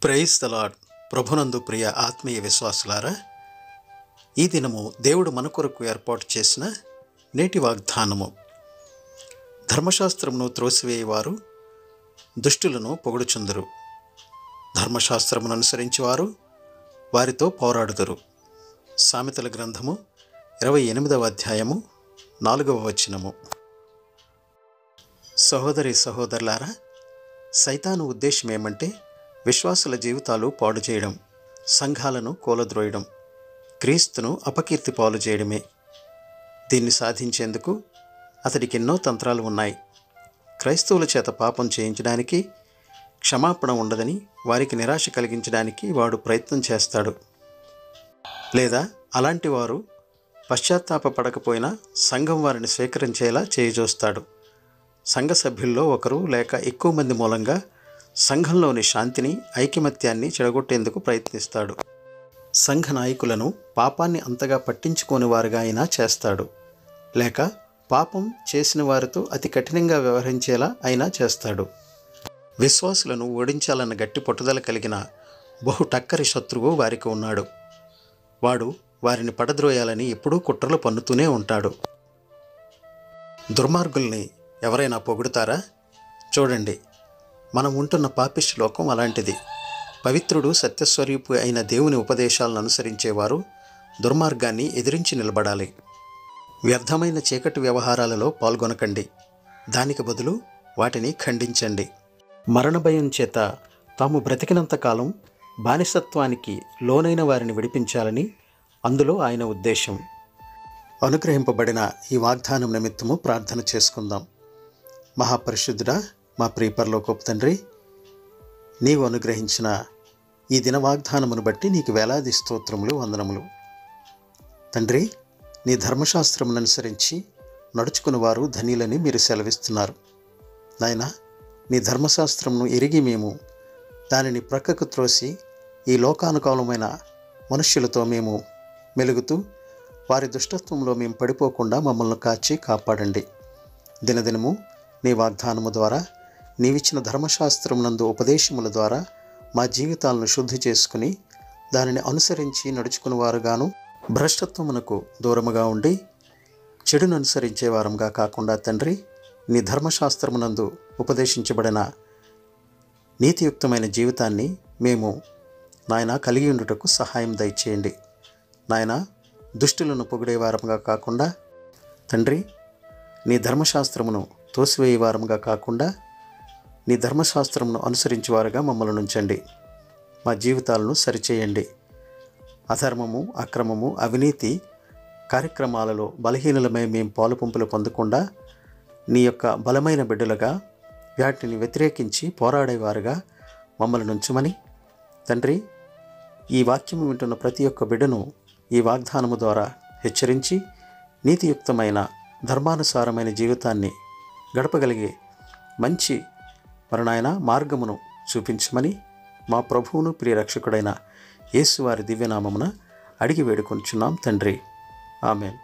Praise the lord. ప్రభునందు ప్రియ ఆత్మీయ విశ్వాసులారా, ఈ దినము దేవుడు మన కొరకు ఏర్పాటు చేసిన నేటి వాగ్దానము. ధర్మశాస్త్రమును త్రోసివేయవారు దుష్టులను పొగుడుచుందురు, ధర్మశాస్త్రమును అనుసరించేవారు వారితో పోరాడుదురు. సామెతల గ్రంథము 28వ అధ్యాయము 4వ వచనము. సహోదరి సహోదరులారా, సైతాను ఉద్దేశం ఏమంటే విశ్వాసుల జీవితాలు పాడు చేయడం, సంఘాలను కూలద్రోయడం, క్రీస్తును అపకీర్తి పాలు చేయడమే. దీన్ని సాధించేందుకు అతడికి ఎన్నో తంత్రాలు ఉన్నాయి. క్రైస్తవుల చేత పాపం చేయించడానికి, క్షమాపణ ఉండదని వారికి నిరాశ కలిగించడానికి వాడు ప్రయత్నం చేస్తాడు. లేదా అలాంటి వారు పశ్చాత్తాపపడకపోయినా సంఘం వారిని స్వీకరించేలా చేయజూస్తాడు. సంఘ సభ్యుల్లో ఒకరు లేక ఎక్కువ మంది మూలంగా సంఘంలోని శాంతిని, ఐకమత్యాన్ని చెడగొట్టేందుకు ప్రయత్నిస్తాడు. సంఘ నాయకులను పాపాన్ని అంతగా పట్టించుకోని వారుగా అయినా చేస్తాడు, లేక పాపం చేసిన వారితో అతి కఠినంగా వ్యవహరించేలా అయినా చేస్తాడు. విశ్వాసులను ఓడించాలన్న గట్టి పట్టుదల కలిగిన బహు టక్కరి శత్రువు వారికి ఉన్నాడు. వాడు వారిని పడద్రోయాలని ఎప్పుడూ కుట్రలు పన్నుతూనే ఉంటాడు. దుర్మార్గుల్ని ఎవరైనా పొగుడుతారా? చూడండి, మనం ఉంటున్న పాపిష్టి లోకం అలాంటిది. పవిత్రుడు, సత్యస్వరూపి అయిన దేవుని ఉపదేశాలను అనుసరించేవారు దుర్మార్గాన్ని ఎదిరించి నిలబడాలి. వ్యర్థమైన చీకటి వ్యవహారాలలో పాల్గొనకండి, దానికి బదులు వాటిని ఖండించండి. మరణ భయం చేత తాము బ్రతికినంతకాలం బానిసత్వానికి లోనైన వారిని విడిపించాలని అందులో ఆయన ఉద్దేశం. అనుగ్రహింపబడిన ఈ వాగ్దానం నిమిత్తము ప్రార్థన చేసుకుందాం. మహాపరిశుద్ధుడా, మా ప్రియ పరలోకపు తండ్రి, నీవు అనుగ్రహించిన ఈ దిన వాగ్దానమును బట్టి నీకు వేలాది స్తోత్రములు, వందనములు. తండ్రి, నీ ధర్మశాస్త్రమును అనుసరించి నడుచుకుని వారు ధన్యులని మీరు సెలవిస్తున్నారు. నాయనా, నీ ధర్మశాస్త్రమును ఎరిగి మేము దానిని ప్రక్కకు త్రోసి ఈ లోకానుకూలమైన మనుష్యులతో మేము మెలుగుతూ వారి దుష్టత్వంలో మేము పడిపోకుండా మమ్మల్ని కాచి కాపాడండి. దినదినము నీ వాగ్దానము ద్వారా, నీవిచ్చిన ధర్మశాస్త్రమునందు ఉపదేశముల ద్వారా మా జీవితాలను శుద్ధి చేసుకుని దానిని అనుసరించి నడుచుకుని వారుగాను, భ్రష్టత్వమునకు దూరముగా ఉండి చెడును అనుసరించే వారంగా కాకుండా తండ్రి, నీ ధర్మశాస్త్రమునందు ఉపదేశించబడిన నీతియుక్తమైన జీవితాన్ని మేము నాయన కలిగి ఉండుటకు సహాయం దయచేయండి. నాయన, దుష్టులను పొగిడే వారంగా కాకుండా తండ్రి, నీ ధర్మశాస్త్రమును తోసివేయ వారంగా కాకుండా నీ ధర్మశాస్త్రమును అనుసరించేవారుగా మమ్మల్ని ఉంచండి. మా జీవితాలను సరిచేయండి. అధర్మము, అక్రమము, అవినీతి కార్యక్రమాలలో బలహీనులమై మేము పాలుపంపులు పొందకుండా నీ యొక్క బలమైన బిడ్డలుగా వాటిని వ్యతిరేకించి పోరాడేవారుగా మమ్మల్ని ఉంచుమని తండ్రి, ఈ వాక్యము వింటున్న ప్రతి ఒక్క బిడ్డను ఈ వాగ్దానము ద్వారా హెచ్చరించి నీతియుక్తమైన ధర్మానుసారమైన జీవితాన్ని గడపగలిగే మంచి మరణాయన మార్గమును చూపించమని మా ప్రభువును ప్రియరక్షకుడైన యేసు వారి దివ్యనామమున అడిగి వేడుకొంచున్నాం తండ్రి. ఆమెన్.